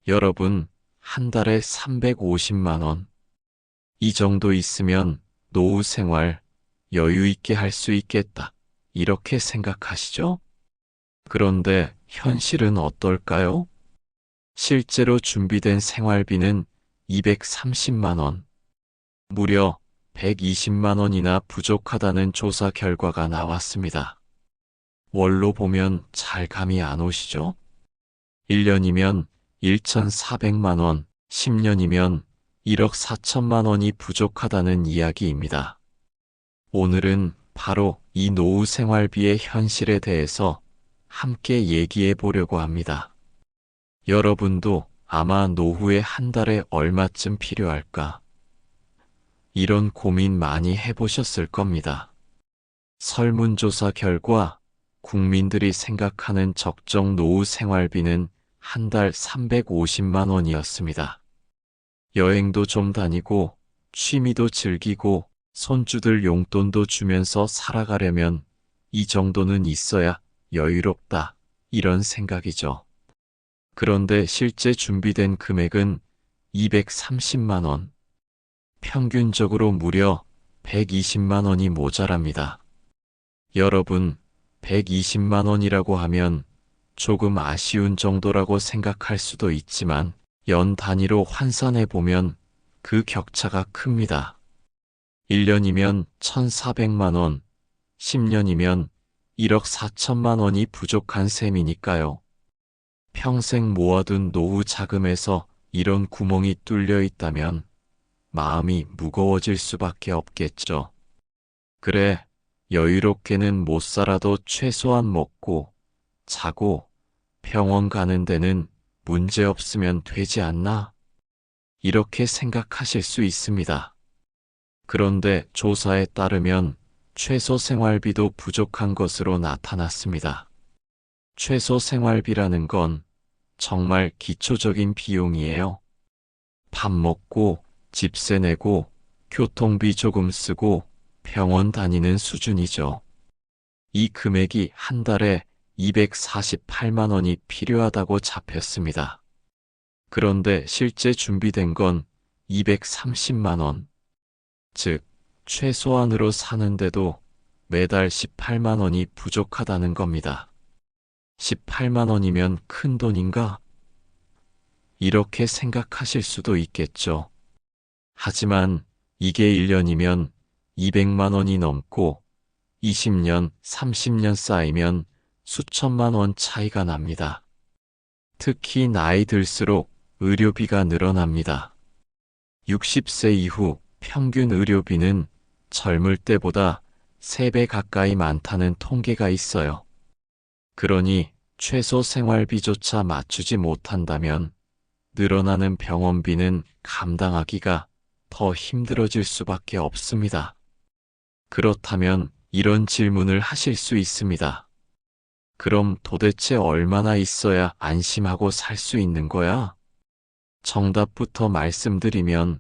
여러분, 한 달에 350만 원. 이 정도 있으면 노후 생활 여유 있게 할 수 있겠다. 이렇게 생각하시죠? 그런데 현실은 어떨까요? 실제로 준비된 생활비는 230만 원. 무려 120만 원이나 부족하다는 조사 결과가 나왔습니다. 월로 보면 잘 감이 안 오시죠? 1년이면 1,400만 원, 10년이면 1억 4천만 원이 부족하다는 이야기입니다. 오늘은 바로 이 노후 생활비의 현실에 대해서 함께 얘기해 보려고 합니다. 여러분도 아마 노후에 한 달에 얼마쯤 필요할까? 이런 고민 많이 해보셨을 겁니다. 설문조사 결과 국민들이 생각하는 적정 노후 생활비는 한 달 350만 원이었습니다. 여행도 좀 다니고 취미도 즐기고 손주들 용돈도 주면서 살아가려면 이 정도는 있어야 여유롭다. 이런 생각이죠. 그런데 실제 준비된 금액은 230만 원. 평균적으로 무려 120만 원이 모자랍니다. 여러분, 120만 원이라고 하면 조금 아쉬운 정도라고 생각할 수도 있지만 연 단위로 환산해 보면 그 격차가 큽니다. 1년이면 1,400만 원, 10년이면 1억 4천만 원이 부족한 셈이니까요. 평생 모아둔 노후 자금에서 이런 구멍이 뚫려 있다면 마음이 무거워질 수밖에 없겠죠. 그래, 여유롭게는 못 살아도 최소한 먹고, 자고, 병원 가는 데는 문제 없으면 되지 않나? 이렇게 생각하실 수 있습니다. 그런데 조사에 따르면 최소 생활비도 부족한 것으로 나타났습니다. 최소 생활비라는 건 정말 기초적인 비용이에요. 밥 먹고, 집세 내고, 교통비 조금 쓰고, 병원 다니는 수준이죠. 이 금액이 한 달에 248만 원이 필요하다고 잡혔습니다. 그런데 실제 준비된 건 230만 원. 즉, 최소한으로 사는데도 매달 18만 원이 부족하다는 겁니다. 18만 원이면 큰 돈인가? 이렇게 생각하실 수도 있겠죠. 하지만 이게 1년이면 200만 원이 넘고 20년, 30년 쌓이면 수천만 원 차이가 납니다. 특히 나이 들수록 의료비가 늘어납니다. 60세 이후 평균 의료비는 젊을 때보다 3배 가까이 많다는 통계가 있어요. 그러니 최소 생활비조차 맞추지 못한다면 늘어나는 병원비는 감당하기가 더 힘들어질 수밖에 없습니다. 그렇다면 이런 질문을 하실 수 있습니다. 그럼 도대체 얼마나 있어야 안심하고 살 수 있는 거야? 정답부터 말씀드리면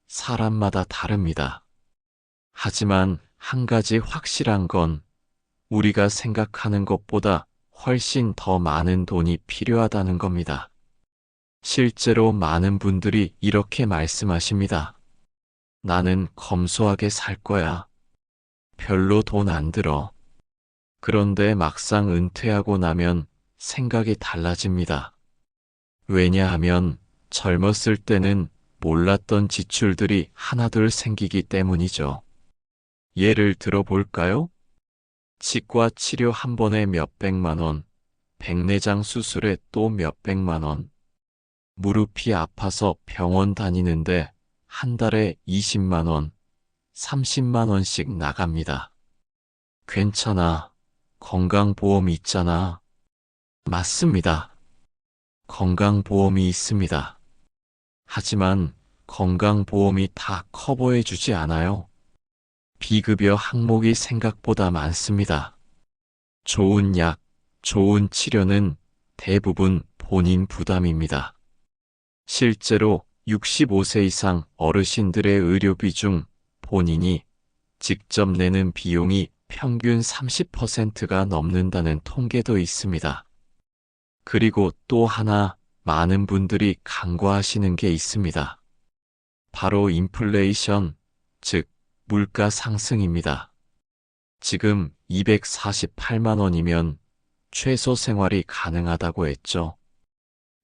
사람마다 다릅니다. 하지만 한 가지 확실한 건 우리가 생각하는 것보다 훨씬 더 많은 돈이 필요하다는 겁니다. 실제로 많은 분들이 이렇게 말씀하십니다. 나는 검소하게 살 거야. 별로 돈 안 들어. 그런데 막상 은퇴하고 나면 생각이 달라집니다. 왜냐하면 젊었을 때는 몰랐던 지출들이 하나둘 생기기 때문이죠. 예를 들어 볼까요? 치과 치료 한 번에 몇백만 원, 백내장 수술에 또 몇백만 원, 무릎이 아파서 병원 다니는데 한 달에 20만 원, 30만 원씩 나갑니다. 괜찮아. 건강보험 있잖아. 맞습니다. 건강보험이 있습니다. 하지만 건강보험이 다 커버해주지 않아요. 비급여 항목이 생각보다 많습니다. 좋은 약, 좋은 치료는 대부분 본인 부담입니다. 실제로 65세 이상 어르신들의 의료비 중 본인이 직접 내는 비용이 평균 30%가 넘는다는 통계도 있습니다. 그리고 또 하나 많은 분들이 간과하시는 게 있습니다. 바로 인플레이션, 즉 물가 상승입니다. 지금 248만 원이면 최소 생활이 가능하다고 했죠.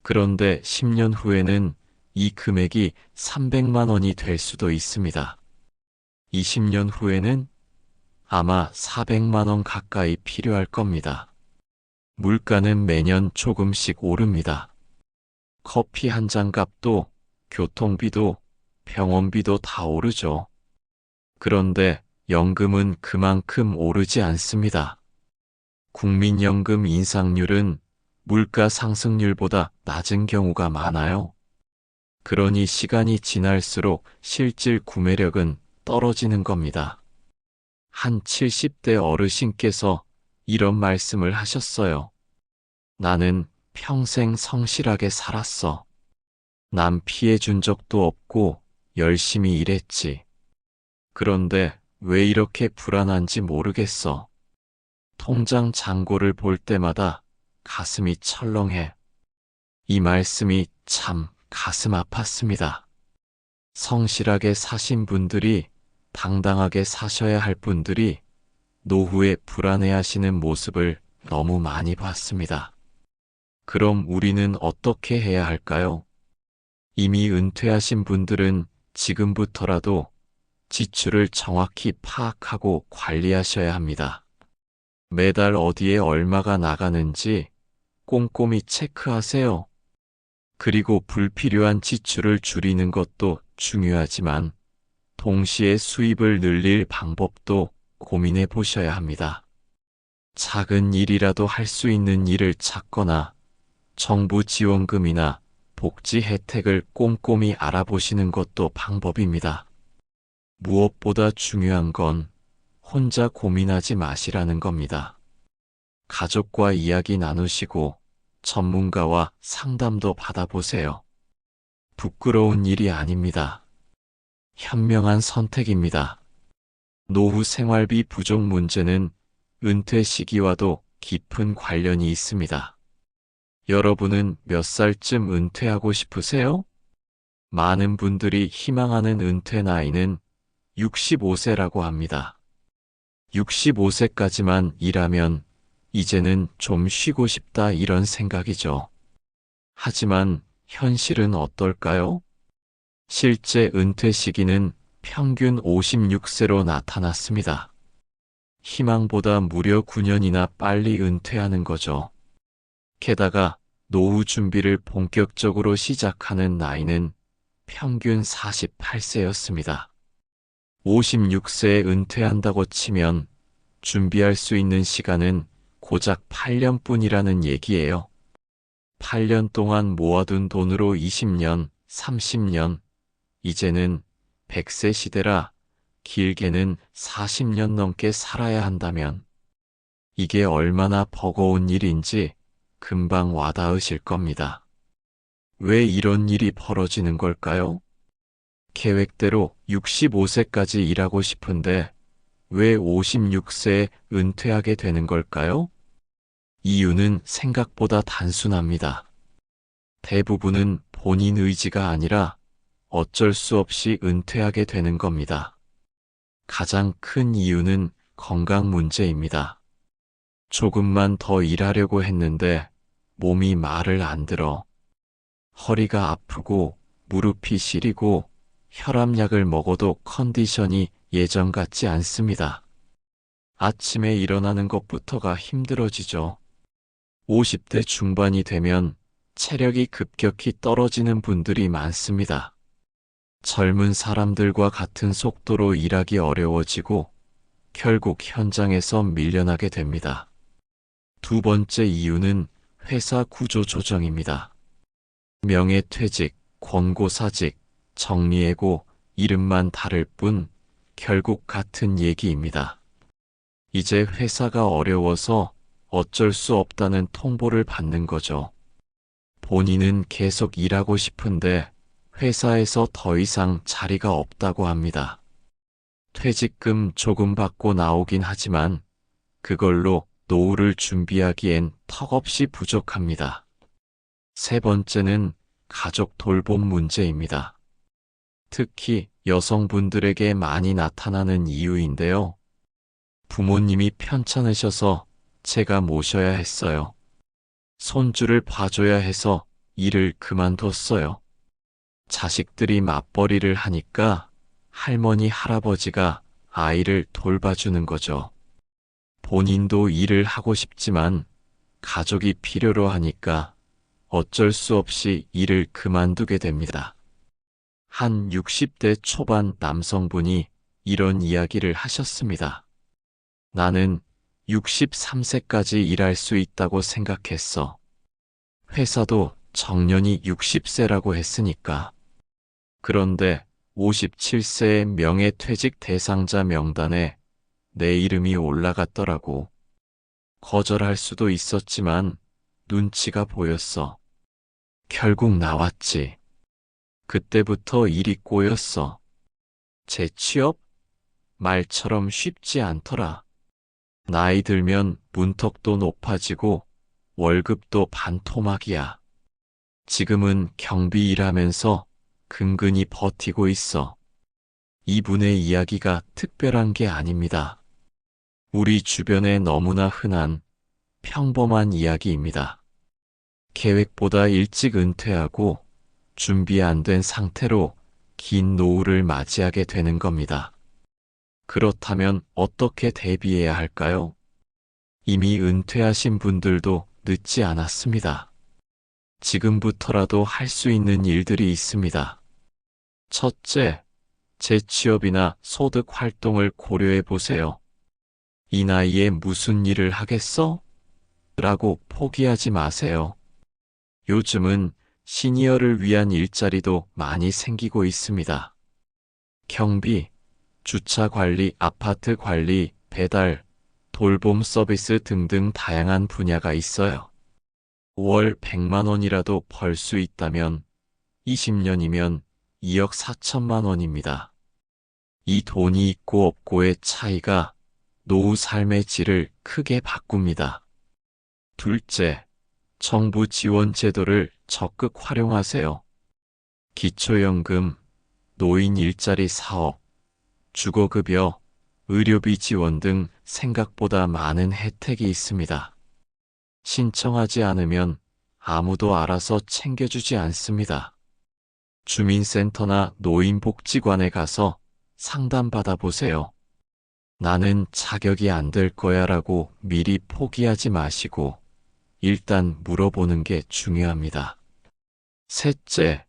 그런데 10년 후에는 이 금액이 300만 원이 될 수도 있습니다. 20년 후에는 아마 400만 원 가까이 필요할 겁니다. 물가는 매년 조금씩 오릅니다. 커피 한 잔 값도, 교통비도, 병원비도 다 오르죠. 그런데 연금은 그만큼 오르지 않습니다. 국민연금 인상률은 물가 상승률보다 낮은 경우가 많아요. 그러니 시간이 지날수록 실질 구매력은 떨어지는 겁니다. 한 70대 어르신께서 이런 말씀을 하셨어요. 나는 평생 성실하게 살았어. 남 피해 준 적도 없고 열심히 일했지. 그런데 왜 이렇게 불안한지 모르겠어. 통장 잔고를 볼 때마다 가슴이 철렁해. 이 말씀이 참 가슴 아팠습니다. 성실하게 사신 분들이, 당당하게 사셔야 할 분들이 노후에 불안해하시는 모습을 너무 많이 봤습니다. 그럼 우리는 어떻게 해야 할까요? 이미 은퇴하신 분들은 지금부터라도 지출을 정확히 파악하고 관리하셔야 합니다. 매달 어디에 얼마가 나가는지 꼼꼼히 체크하세요. 그리고 불필요한 지출을 줄이는 것도 중요하지만 동시에 수입을 늘릴 방법도 고민해 보셔야 합니다. 작은 일이라도 할 수 있는 일을 찾거나 정부 지원금이나 복지 혜택을 꼼꼼히 알아보시는 것도 방법입니다. 무엇보다 중요한 건 혼자 고민하지 마시라는 겁니다. 가족과 이야기 나누시고 전문가와 상담도 받아보세요. 부끄러운 일이 아닙니다. 현명한 선택입니다. 노후 생활비 부족 문제는 은퇴 시기와도 깊은 관련이 있습니다. 여러분은 몇 살쯤 은퇴하고 싶으세요? 많은 분들이 희망하는 은퇴 나이는 65세라고 합니다. 65세까지만 일하면 이제는 좀 쉬고 싶다 이런 생각이죠. 하지만 현실은 어떨까요? 실제 은퇴 시기는 평균 56세로 나타났습니다. 희망보다 무려 9년이나 빨리 은퇴하는 거죠. 게다가 노후 준비를 본격적으로 시작하는 나이는 평균 48세였습니다. 56세에 은퇴한다고 치면 준비할 수 있는 시간은 고작 8년뿐이라는 얘기예요. 8년 동안 모아둔 돈으로 20년, 30년, 이제는 100세 시대라 길게는 40년 넘게 살아야 한다면 이게 얼마나 버거운 일인지 금방 와닿으실 겁니다. 왜 이런 일이 벌어지는 걸까요? 계획대로 65세까지 일하고 싶은데 왜 56세에 은퇴하게 되는 걸까요? 이유는 생각보다 단순합니다. 대부분은 본인 의지가 아니라 어쩔 수 없이 은퇴하게 되는 겁니다. 가장 큰 이유는 건강 문제입니다. 조금만 더 일하려고 했는데 몸이 말을 안 들어. 허리가 아프고 무릎이 시리고 혈압약을 먹어도 컨디션이 예전 같지 않습니다. 아침에 일어나는 것부터가 힘들어지죠. 50대 중반이 되면 체력이 급격히 떨어지는 분들이 많습니다. 젊은 사람들과 같은 속도로 일하기 어려워지고 결국 현장에서 밀려나게 됩니다. 두 번째 이유는 회사 구조 조정입니다. 명예퇴직, 권고사직, 정리해고 이름만 다를 뿐 결국 같은 얘기입니다. 이제 회사가 어려워서 어쩔 수 없다는 통보를 받는 거죠. 본인은 계속 일하고 싶은데 회사에서 더 이상 자리가 없다고 합니다. 퇴직금 조금 받고 나오긴 하지만 그걸로 노후를 준비하기엔 턱없이 부족합니다. 세 번째는 가족 돌봄 문제입니다. 특히 여성분들에게 많이 나타나는 이유인데요. 부모님이 편찮으셔서 제가 모셔야 했어요. 손주를 봐줘야 해서 일을 그만뒀어요. 자식들이 맞벌이를 하니까 할머니, 할아버지가 아이를 돌봐주는 거죠. 본인도 일을 하고 싶지만 가족이 필요로 하니까 어쩔 수 없이 일을 그만두게 됩니다. 한 60대 초반 남성분이 이런 이야기를 하셨습니다. 나는 63세까지 일할 수 있다고 생각했어. 회사도 정년이 60세라고 했으니까. 그런데 57세의 명예퇴직 대상자 명단에 내 이름이 올라갔더라고. 거절할 수도 있었지만 눈치가 보였어. 결국 나왔지. 그때부터 일이 꼬였어. 재취업? 말처럼 쉽지 않더라. 나이 들면 문턱도 높아지고 월급도 반토막이야. 지금은 경비 일하면서 근근히 버티고 있어. 이분의 이야기가 특별한 게 아닙니다. 우리 주변에 너무나 흔한 평범한 이야기입니다. 계획보다 일찍 은퇴하고 준비 안 된 상태로 긴 노후를 맞이하게 되는 겁니다. 그렇다면 어떻게 대비해야 할까요? 이미 은퇴하신 분들도 늦지 않았습니다. 지금부터라도 할 수 있는 일들이 있습니다. 첫째, 재취업이나 소득 활동을 고려해 보세요. 이 나이에 무슨 일을 하겠어? 라고 포기하지 마세요. 요즘은 시니어를 위한 일자리도 많이 생기고 있습니다. 경비, 주차 관리, 아파트 관리, 배달, 돌봄 서비스 등등 다양한 분야가 있어요. 월 100만 원이라도 벌 수 있다면 20년이면 2억 4천만 원입니다. 이 돈이 있고 없고의 차이가 노후 삶의 질을 크게 바꿉니다. 둘째, 정부 지원 제도를 적극 활용하세요. 기초연금, 노인 일자리 사업, 주거급여, 의료비 지원 등 생각보다 많은 혜택이 있습니다. 신청하지 않으면 아무도 알아서 챙겨주지 않습니다. 주민센터나 노인복지관에 가서 상담받아 보세요. 나는 자격이 안 될 거야 라고 미리 포기하지 마시고 일단 물어보는 게 중요합니다. 셋째,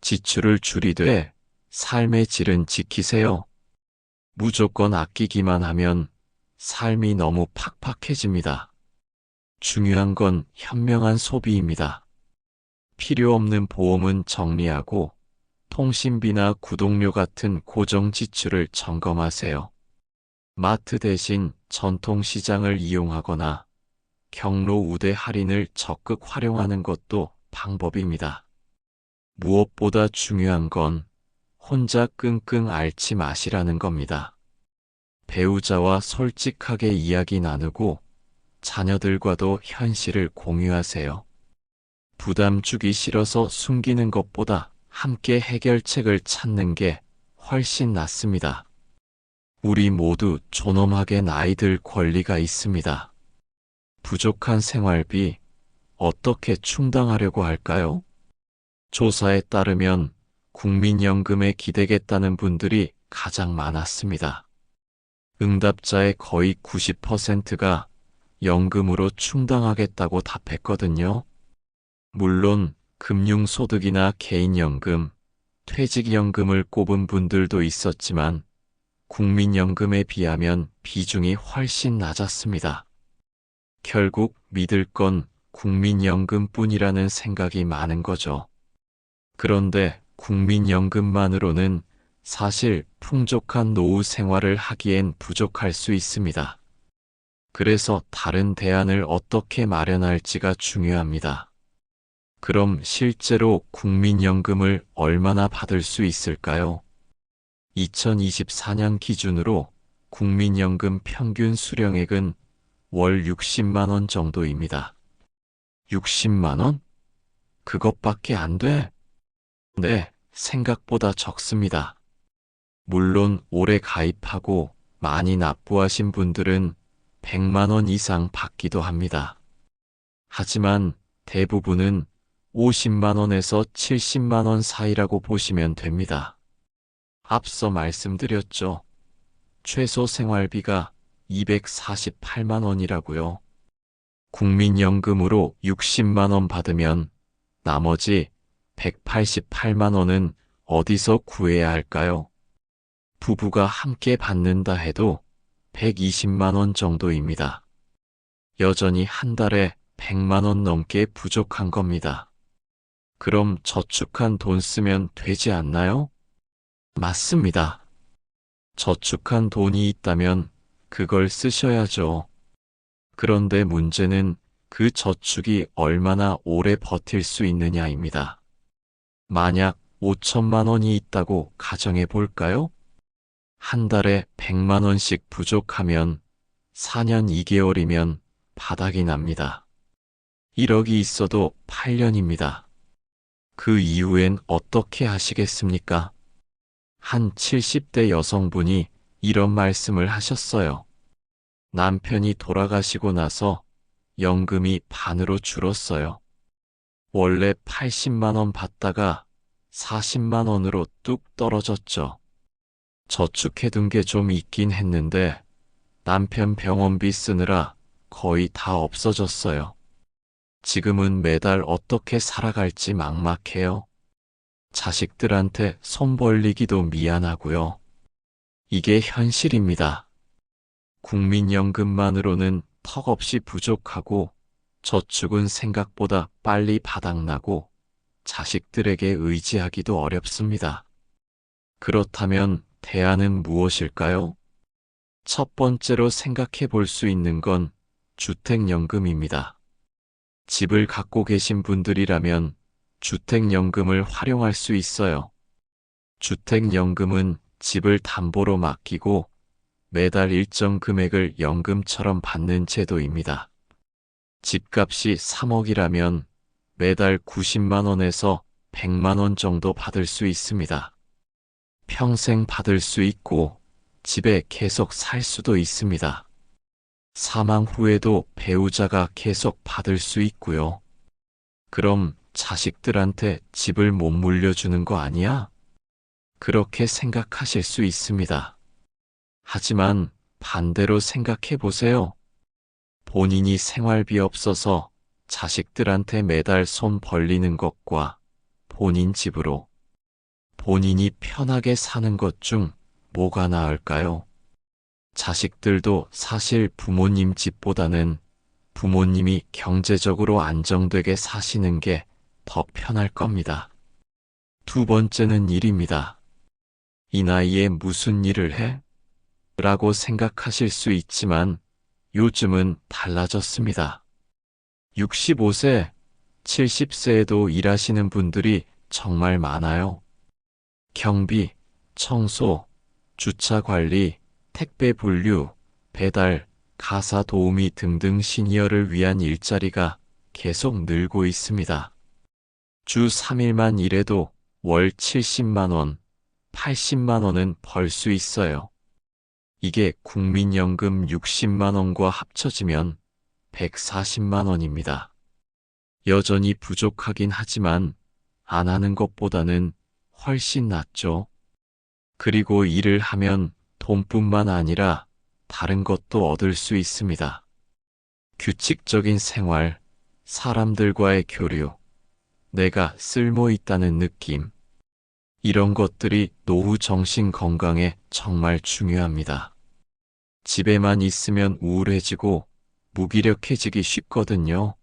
지출을 줄이되 삶의 질은 지키세요. 무조건 아끼기만 하면 삶이 너무 팍팍해집니다. 중요한 건 현명한 소비입니다. 필요 없는 보험은 정리하고 통신비나 구독료 같은 고정 지출을 점검하세요. 마트 대신 전통시장을 이용하거나 경로 우대 할인을 적극 활용하는 것도 방법입니다. 무엇보다 중요한 건 혼자 끙끙 앓지 마시라는 겁니다. 배우자와 솔직하게 이야기 나누고 자녀들과도 현실을 공유하세요. 부담 주기 싫어서 숨기는 것보다 함께 해결책을 찾는 게 훨씬 낫습니다. 우리 모두 존엄하게 나이 들 권리가 있습니다. 부족한 생활비 어떻게 충당하려고 할까요? 조사에 따르면 국민연금에 기대겠다는 분들이 가장 많았습니다. 응답자의 거의 90%가 연금으로 충당하겠다고 답했거든요. 물론 금융소득이나 개인연금, 퇴직연금을 꼽은 분들도 있었지만 국민연금에 비하면 비중이 훨씬 낮았습니다. 결국 믿을 건 국민연금뿐이라는 생각이 많은 거죠. 그런데 국민연금만으로는 사실 풍족한 노후 생활을 하기엔 부족할 수 있습니다. 그래서 다른 대안을 어떻게 마련할지가 중요합니다. 그럼 실제로 국민연금을 얼마나 받을 수 있을까요? 2024년 기준으로 국민연금 평균 수령액은 월 60만 원 정도입니다. 60만 원? 그것밖에 안 돼? 네, 생각보다 적습니다. 물론 오래 가입하고 많이 납부하신 분들은 100만 원 이상 받기도 합니다. 하지만 대부분은 50만 원에서 70만 원 사이라고 보시면 됩니다. 앞서 말씀드렸죠. 최소 생활비가 248만 원이라고요. 국민연금으로 60만 원 받으면 나머지 188만 원은 어디서 구해야 할까요? 부부가 함께 받는다 해도 120만 원 정도입니다. 여전히 한 달에 100만 원 넘게 부족한 겁니다. 그럼 저축한 돈 쓰면 되지 않나요? 맞습니다. 저축한 돈이 있다면 그걸 쓰셔야죠. 그런데 문제는 그 저축이 얼마나 오래 버틸 수 있느냐입니다. 만약 5천만 원이 있다고 가정해 볼까요? 한 달에 100만 원씩 부족하면 4년 2개월이면 바닥이 납니다. 1억이 있어도 8년입니다. 그 이후엔 어떻게 하시겠습니까? 한 70대 여성분이 이런 말씀을 하셨어요. 남편이 돌아가시고 나서 연금이 반으로 줄었어요. 원래 80만 원 받다가 40만 원으로 뚝 떨어졌죠. 저축해둔 게 좀 있긴 했는데 남편 병원비 쓰느라 거의 다 없어졌어요. 지금은 매달 어떻게 살아갈지 막막해요. 자식들한테 손 벌리기도 미안하고요. 이게 현실입니다. 국민연금만으로는 턱없이 부족하고 저축은 생각보다 빨리 바닥나고 자식들에게 의지하기도 어렵습니다. 그렇다면 대안은 무엇일까요? 첫 번째로 생각해 볼 수 있는 건 주택연금입니다. 집을 갖고 계신 분들이라면 주택연금을 활용할 수 있어요. 주택연금은 집을 담보로 맡기고 매달 일정 금액을 연금처럼 받는 제도입니다. 집값이 3억이라면 매달 90만 원에서 100만 원 정도 받을 수 있습니다. 평생 받을 수 있고 집에 계속 살 수도 있습니다. 사망 후에도 배우자가 계속 받을 수 있고요. 그럼 자식들한테 집을 못 물려주는 거 아니야? 그렇게 생각하실 수 있습니다. 하지만 반대로 생각해 보세요. 본인이 생활비 없어서 자식들한테 매달 손 벌리는 것과 본인 집으로 본인이 편하게 사는 것 중 뭐가 나을까요? 자식들도 사실 부모님 집보다는 부모님이 경제적으로 안정되게 사시는 게 더 편할 겁니다. 두 번째는 일입니다. 이 나이에 무슨 일을 해? 라고 생각하실 수 있지만 요즘은 달라졌습니다. 65세, 70세에도 일하시는 분들이 정말 많아요. 경비, 청소, 주차 관리, 택배 분류, 배달, 가사 도우미 등등 시니어를 위한 일자리가 계속 늘고 있습니다. 주 3일만 일해도 월 70만 원, 80만 원은 벌 수 있어요. 이게 국민연금 60만 원과 합쳐지면 140만 원입니다. 여전히 부족하긴 하지만 안 하는 것보다는 훨씬 낫죠. 그리고 일을 하면 돈뿐만 아니라 다른 것도 얻을 수 있습니다. 규칙적인 생활, 사람들과의 교류, 내가 쓸모 있다는 느낌. 이런 것들이 노후 정신 건강에 정말 중요합니다. 집에만 있으면 우울해지고 무기력해지기 쉽거든요.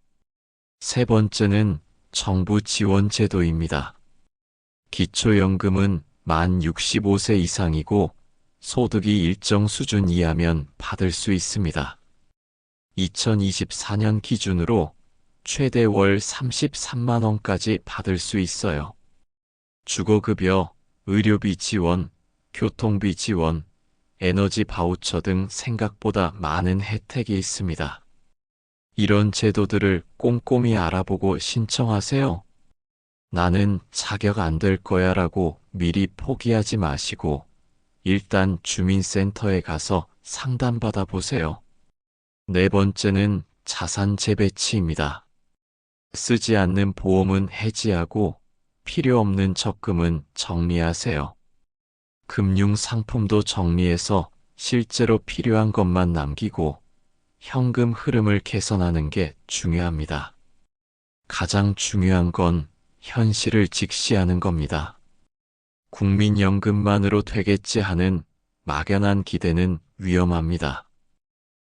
세 번째는 정부 지원 제도입니다. 기초연금은 만 65세 이상이고 소득이 일정 수준 이하면 받을 수 있습니다. 2024년 기준으로 최대 월 33만 원까지 받을 수 있어요. 주거급여, 의료비 지원, 교통비 지원, 에너지 바우처 등 생각보다 많은 혜택이 있습니다. 이런 제도들을 꼼꼼히 알아보고 신청하세요. 나는 자격 안 될 거야 라고 미리 포기하지 마시고 일단 주민센터에 가서 상담받아 보세요. 네 번째는 자산 재배치입니다. 쓰지 않는 보험은 해지하고 필요 없는 적금은 정리하세요. 금융 상품도 정리해서 실제로 필요한 것만 남기고 현금 흐름을 개선하는 게 중요합니다. 가장 중요한 건 현실을 직시하는 겁니다. 국민연금만으로 되겠지 하는 막연한 기대는 위험합니다.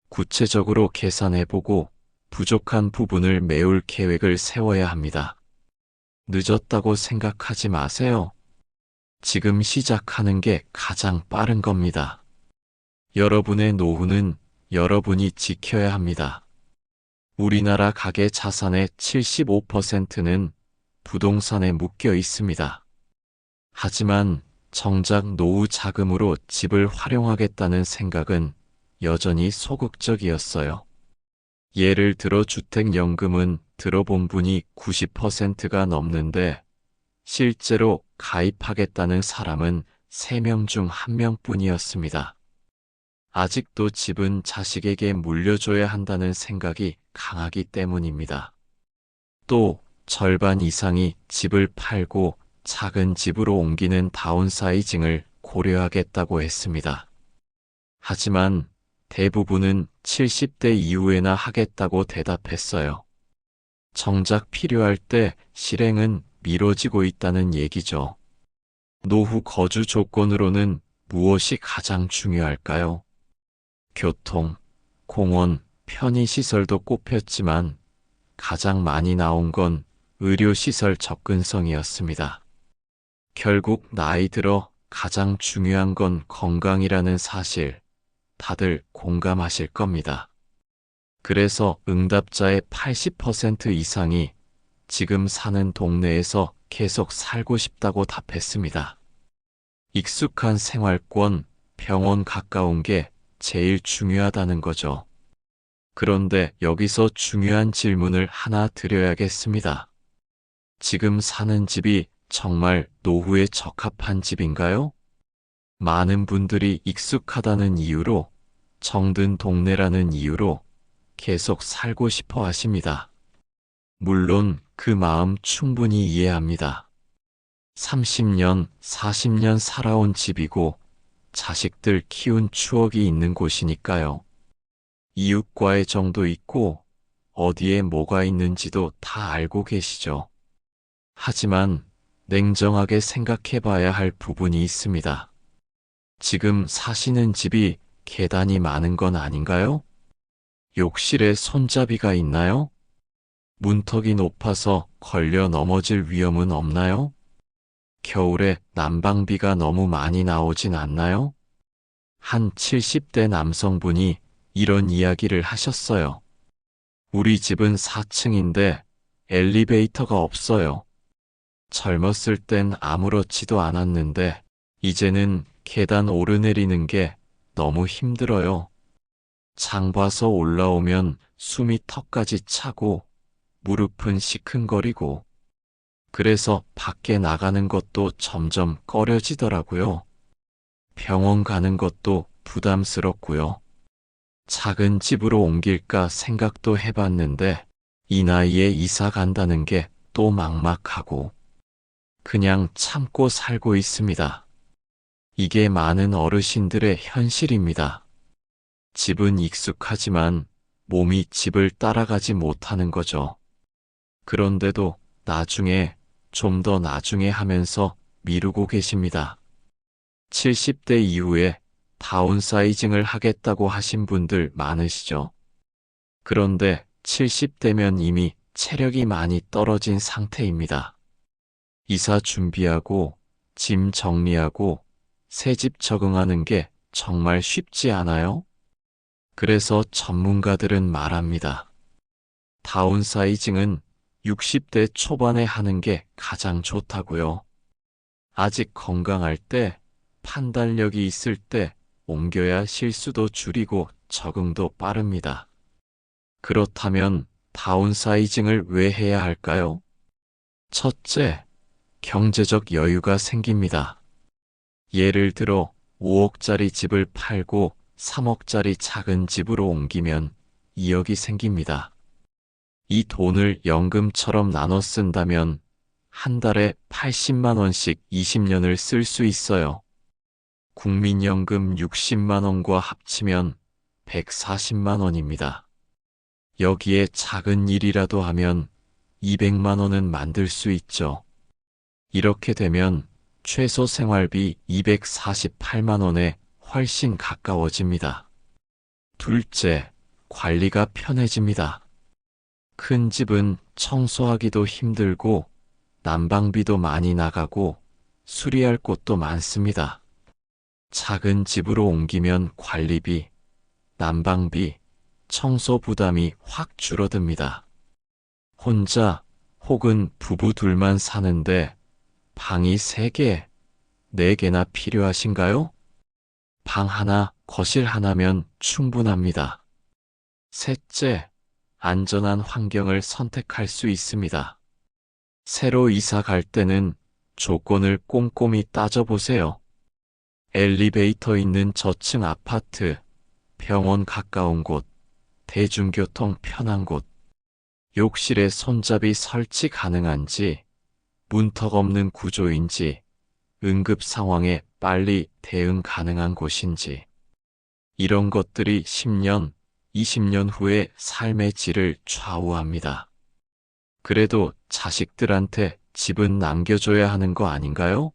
구체적으로 계산해보고 부족한 부분을 메울 계획을 세워야 합니다. 늦었다고 생각하지 마세요. 지금 시작하는 게 가장 빠른 겁니다. 여러분의 노후는 여러분이 지켜야 합니다. 우리나라 가계 자산의 75%는 부동산에 묶여 있습니다. 하지만 정작 노후 자금으로 집을 활용하겠다는 생각은 여전히 소극적이었어요. 예를 들어 주택연금은 들어본 분이 90%가 넘는데 실제로 가입하겠다는 사람은 3명 중 1명뿐이었습니다. 아직도 집은 자식에게 물려줘야 한다는 생각이 강하기 때문입니다. 또 절반 이상이 집을 팔고 작은 집으로 옮기는 다운사이징을 고려하겠다고 했습니다. 하지만 대부분은 70대 이후에나 하겠다고 대답했어요. 정작 필요할 때 실행은 미뤄지고 있다는 얘기죠. 노후 거주 조건으로는 무엇이 가장 중요할까요? 교통, 공원, 편의시설도 꼽혔지만 가장 많이 나온 건 의료시설 접근성이었습니다. 결국 나이 들어 가장 중요한 건 건강이라는 사실, 다들 공감하실 겁니다. 그래서 응답자의 80% 이상이 지금 사는 동네에서 계속 살고 싶다고 답했습니다. 익숙한 생활권, 병원 가까운 게 제일 중요하다는 거죠. 그런데 여기서 중요한 질문을 하나 드려야겠습니다. 지금 사는 집이 정말 노후에 적합한 집인가요? 많은 분들이 익숙하다는 이유로, 정든 동네라는 이유로 계속 살고 싶어 하십니다. 물론 그 마음 충분히 이해합니다. 30년, 40년 살아온 집이고 자식들 키운 추억이 있는 곳이니까요. 이웃과의 정도 있고 어디에 뭐가 있는지도 다 알고 계시죠. 하지만 냉정하게 생각해 봐야 할 부분이 있습니다. 지금 사시는 집이 계단이 많은 건 아닌가요? 욕실에 손잡이가 있나요? 문턱이 높아서 걸려 넘어질 위험은 없나요? 겨울에 난방비가 너무 많이 나오진 않나요? 한 70대 남성분이 이런 이야기를 하셨어요. 우리 집은 4층인데 엘리베이터가 없어요. 젊었을 땐 아무렇지도 않았는데 이제는 계단 오르내리는 게 너무 힘들어요. 장 봐서 올라오면 숨이 턱까지 차고 무릎은 시큰거리고 그래서 밖에 나가는 것도 점점 꺼려지더라고요. 병원 가는 것도 부담스럽고요. 작은 집으로 옮길까 생각도 해봤는데 이 나이에 이사 간다는 게 또 막막하고 그냥 참고 살고 있습니다. 이게 많은 어르신들의 현실입니다. 집은 익숙하지만 몸이 집을 따라가지 못하는 거죠. 그런데도 나중에, 좀 더 나중에 하면서 미루고 계십니다. 70대 이후에 다운사이징을 하겠다고 하신 분들 많으시죠? 그런데 70대면 이미 체력이 많이 떨어진 상태입니다. 이사 준비하고, 짐 정리하고, 새 집 적응하는 게 정말 쉽지 않아요? 그래서 전문가들은 말합니다. 다운사이징은 60대 초반에 하는 게 가장 좋다고요. 아직 건강할 때, 판단력이 있을 때 옮겨야 실수도 줄이고 적응도 빠릅니다. 그렇다면 다운사이징을 왜 해야 할까요? 첫째, 경제적 여유가 생깁니다. 예를 들어 5억짜리 집을 팔고 3억짜리 작은 집으로 옮기면 2억이 생깁니다. 이 돈을 연금처럼 나눠 쓴다면 한 달에 80만 원씩 20년을 쓸 수 있어요. 국민연금 60만 원과 합치면 140만 원입니다. 여기에 작은 일이라도 하면 200만 원은 만들 수 있죠. 이렇게 되면 최소 생활비 248만 원에 훨씬 가까워집니다. 둘째, 관리가 편해집니다. 큰 집은 청소하기도 힘들고 난방비도 많이 나가고 수리할 곳도 많습니다. 작은 집으로 옮기면 관리비, 난방비, 청소 부담이 확 줄어듭니다. 혼자 혹은 부부 둘만 사는데 방이 3개, 4개나 필요하신가요? 방 하나, 거실 하나면 충분합니다. 셋째, 안전한 환경을 선택할 수 있습니다. 새로 이사 갈 때는 조건을 꼼꼼히 따져보세요. 엘리베이터 있는 저층 아파트, 병원 가까운 곳, 대중교통 편한 곳, 욕실에 손잡이 설치 가능한지, 문턱 없는 구조인지, 응급 상황에 빨리 대응 가능한 곳인지, 이런 것들이 10년, 20년 후의 삶의 질을 좌우합니다. 그래도 자식들한테 집은 남겨줘야 하는 거 아닌가요?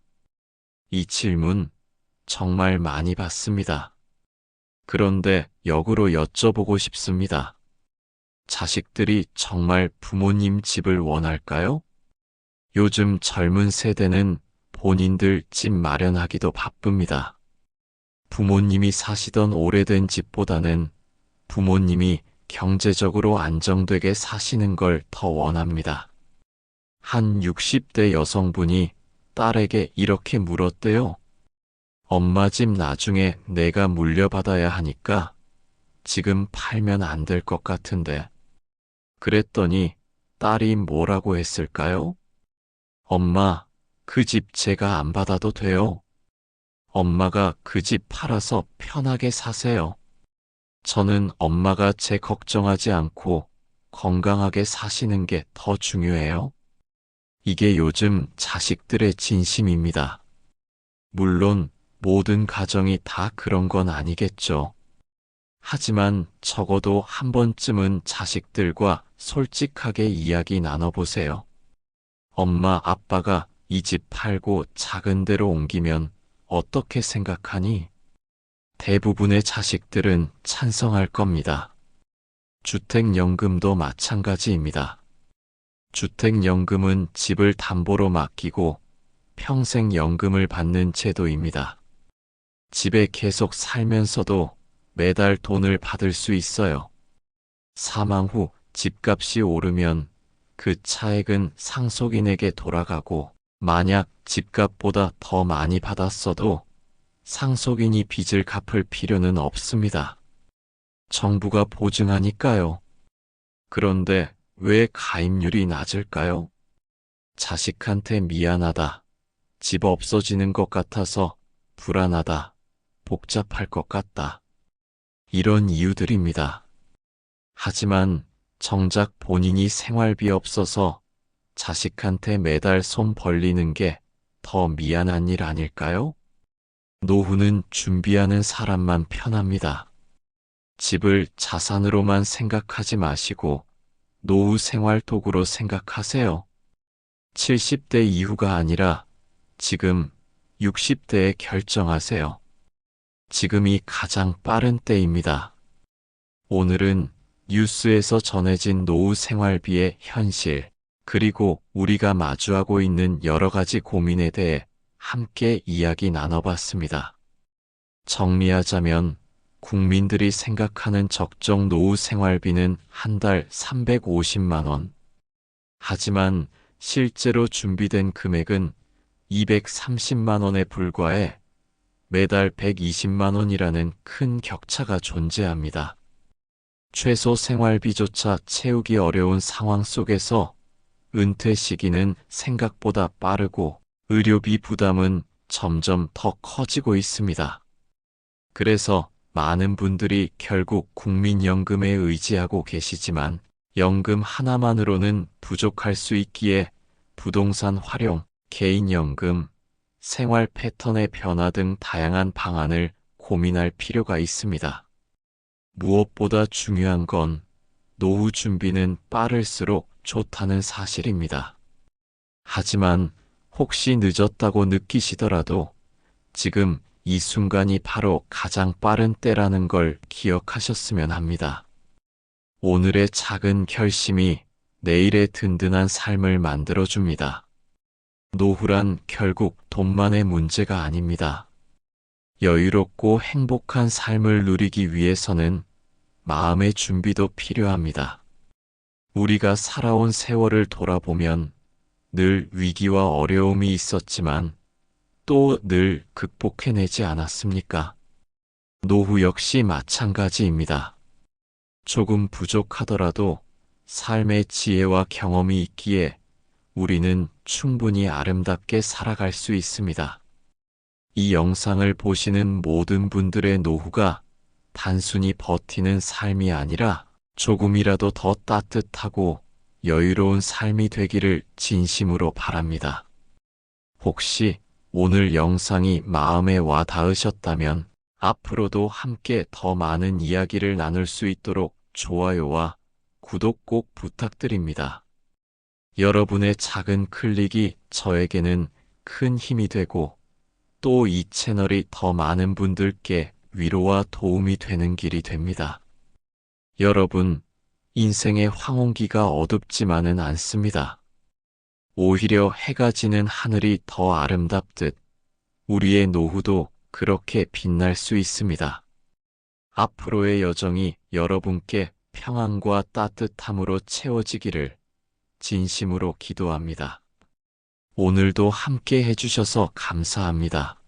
이 질문 정말 많이 받습니다. 그런데 역으로 여쭤보고 싶습니다. 자식들이 정말 부모님 집을 원할까요? 요즘 젊은 세대는 본인들 집 마련하기도 바쁩니다. 부모님이 사시던 오래된 집보다는 부모님이 경제적으로 안정되게 사시는 걸 더 원합니다. 한 60대 여성분이 딸에게 이렇게 물었대요. 엄마 집 나중에 내가 물려받아야 하니까 지금 팔면 안 될 것 같은데. 그랬더니 딸이 뭐라고 했을까요? 엄마, 그 집 제가 안 받아도 돼요. 엄마가 그 집 팔아서 편하게 사세요. 저는 엄마가 제 걱정하지 않고 건강하게 사시는 게 더 중요해요. 이게 요즘 자식들의 진심입니다. 물론 모든 가정이 다 그런 건 아니겠죠. 하지만 적어도 한 번쯤은 자식들과 솔직하게 이야기 나눠보세요. 엄마, 아빠가 이 집 팔고 작은 데로 옮기면 어떻게 생각하니? 대부분의 자식들은 찬성할 겁니다. 주택연금도 마찬가지입니다. 주택연금은 집을 담보로 맡기고 평생 연금을 받는 제도입니다. 집에 계속 살면서도 매달 돈을 받을 수 있어요. 사망 후 집값이 오르면 그 차액은 상속인에게 돌아가고, 만약 집값보다 더 많이 받았어도 상속인이 빚을 갚을 필요는 없습니다. 정부가 보증하니까요. 그런데 왜 가입률이 낮을까요? 자식한테 미안하다, 집 없어지는 것 같아서 불안하다, 복잡할 것 같다. 이런 이유들입니다. 하지만 정작 본인이 생활비 없어서 자식한테 매달 손 벌리는 게 더 미안한 일 아닐까요? 노후는 준비하는 사람만 편합니다. 집을 자산으로만 생각하지 마시고 노후 생활 도구로 생각하세요. 70대 이후가 아니라 지금 60대에 결정하세요. 지금이 가장 빠른 때입니다. 오늘은 뉴스에서 전해진 노후 생활비의 현실, 그리고 우리가 마주하고 있는 여러 가지 고민에 대해 함께 이야기 나눠봤습니다. 정리하자면 국민들이 생각하는 적정 노후 생활비는 한 달 350만 원. 하지만 실제로 준비된 금액은 230만 원에 불과해 매달 120만 원이라는 큰 격차가 존재합니다. 최소 생활비조차 채우기 어려운 상황 속에서 은퇴 시기는 생각보다 빠르고 의료비 부담은 점점 더 커지고 있습니다. 그래서 많은 분들이 결국 국민연금에 의지하고 계시지만 연금 하나만으로는 부족할 수 있기에 부동산 활용, 개인연금, 생활 패턴의 변화 등 다양한 방안을 고민할 필요가 있습니다. 무엇보다 중요한 건 노후 준비는 빠를수록 좋다는 사실입니다. 하지만 혹시 늦었다고 느끼시더라도 지금 이 순간이 바로 가장 빠른 때라는 걸 기억하셨으면 합니다. 오늘의 작은 결심이 내일의 든든한 삶을 만들어줍니다. 노후란 결국 돈만의 문제가 아닙니다. 여유롭고 행복한 삶을 누리기 위해서는 마음의 준비도 필요합니다. 우리가 살아온 세월을 돌아보면 늘 위기와 어려움이 있었지만 또 늘 극복해내지 않았습니까? 노후 역시 마찬가지입니다. 조금 부족하더라도 삶의 지혜와 경험이 있기에 우리는 충분히 아름답게 살아갈 수 있습니다. 이 영상을 보시는 모든 분들의 노후가 단순히 버티는 삶이 아니라 조금이라도 더 따뜻하고 여유로운 삶이 되기를 진심으로 바랍니다. 혹시 오늘 영상이 마음에 와 닿으셨다면 앞으로도 함께 더 많은 이야기를 나눌 수 있도록 좋아요와 구독 꼭 부탁드립니다. 여러분의 작은 클릭이 저에게는 큰 힘이 되고 또 이 채널이 더 많은 분들께 위로와 도움이 되는 길이 됩니다. 여러분, 인생의 황혼기가 어둡지만은 않습니다. 오히려 해가 지는 하늘이 더 아름답듯 우리의 노후도 그렇게 빛날 수 있습니다. 앞으로의 여정이 여러분께 평안과 따뜻함으로 채워지기를 진심으로 기도합니다. 오늘도 함께 해주셔서 감사합니다.